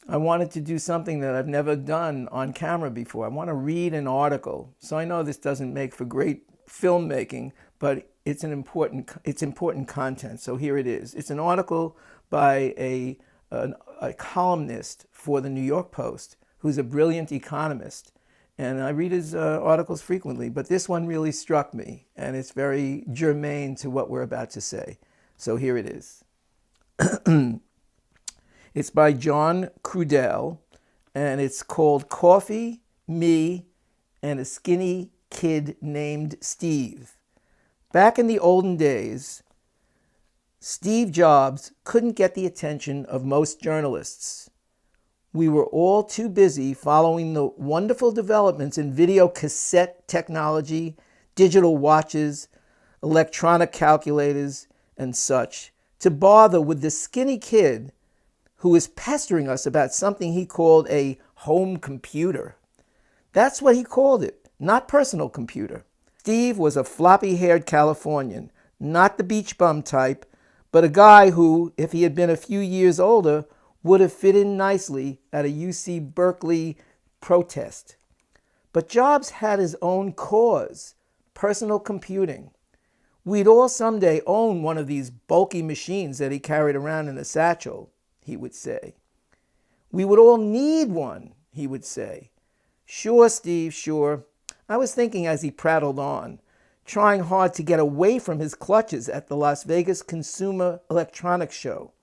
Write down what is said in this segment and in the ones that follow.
I wanted to do something that I've never done on camera before. I want to read an article. So I know this doesn't make for great filmmaking, but it's important content. So here it is. It's an article by a columnist for the New York Post who's a brilliant economist. And I read his articles frequently, but this one really struck me, and it's very germane to what we're about to say. So here it is. It's by John Crudell, and it's called Coffee, Me, and a Skinny Kid Named Steve. Back in the olden days, Steve Jobs couldn't get the attention of most journalists. We were all too busy following the wonderful developments in video cassette technology, digital watches, electronic calculators, and such to bother with the skinny kid who was pestering us about something he called a home computer. That's what he called it, not personal computer. Steve was a floppy-haired Californian, not the beach bum type, but a guy who, if he had been a few years older, would have fit in nicely at a UC Berkeley protest. But Jobs had his own cause, personal computing. We'd all someday own one of these bulky machines that he carried around in a satchel, he would say. We would all need one, he would say. Sure, Steve, sure. I was thinking as he prattled on, trying hard to get away from his clutches at the Las Vegas Consumer Electronics Show.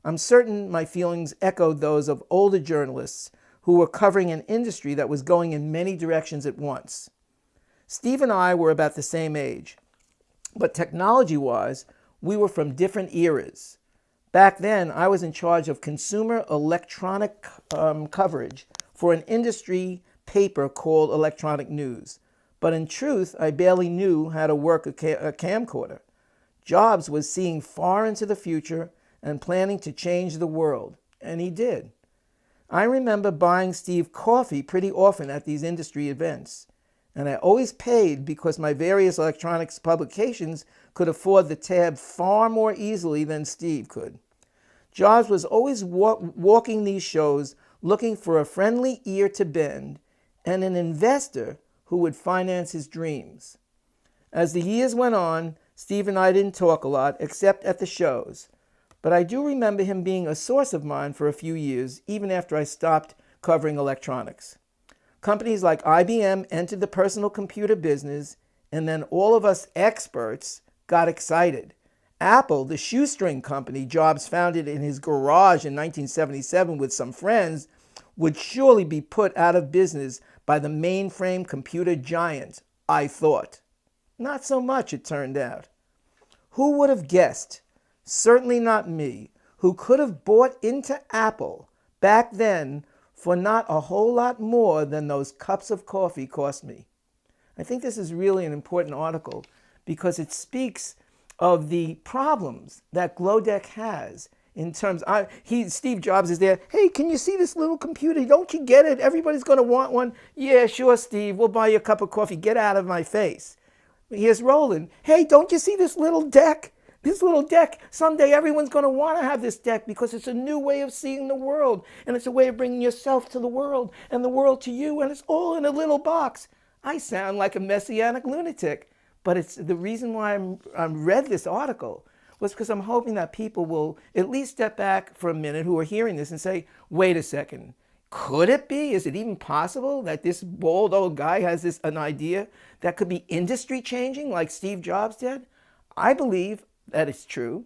I'm certain my feelings echoed those of older journalists who were covering an industry that was going in many directions at once. Steve and I were about the same age, but technology-wise, we were from different eras. Back then, I was in charge of consumer electronic coverage for an industry paper called Electronic News. But in truth, I barely knew how to work a camcorder. Jobs was seeing far into the future and planning to change the world, and he did. I remember buying Steve coffee pretty often at these industry events, and I always paid because my various electronics publications could afford the tab far more easily than Steve could. Jobs was always walking these shows looking for a friendly ear to bend and an investor who would finance his dreams. As the years went on, Steve and I didn't talk a lot except at the shows, but I do remember him being a source of mine for a few years, even after I stopped covering electronics. Companies like IBM entered the personal computer business, and then all of us experts got excited. Apple, the shoestring company Jobs founded in his garage in 1977 with some friends, would surely be put out of business by the mainframe computer giant, I thought. Not so much, it turned out. Who would have guessed? Certainly not me, who could have bought into Apple back then for not a whole lot more than those cups of coffee cost me. I think this is really an important article because it speaks of the problems that Glowdeck has in terms, Steve Jobs is there. Hey, can you see this little computer? Don't you get it? Everybody's going to want one. Yeah, sure, Steve. We'll buy you a cup of coffee. Get out of my face. Here's Roland. Hey, don't you see this little deck? This little deck, someday everyone's going to want to have this deck because it's a new way of seeing the world. And it's a way of bringing yourself to the world and the world to you. And it's all in a little box. I sound like a messianic lunatic. But it's the reason why I read this article was because I'm hoping that people will at least step back for a minute who are hearing this and say, wait a second. Could it be? Is it even possible that this bald old guy has an idea that could be industry changing like Steve Jobs did? I believe that it's true.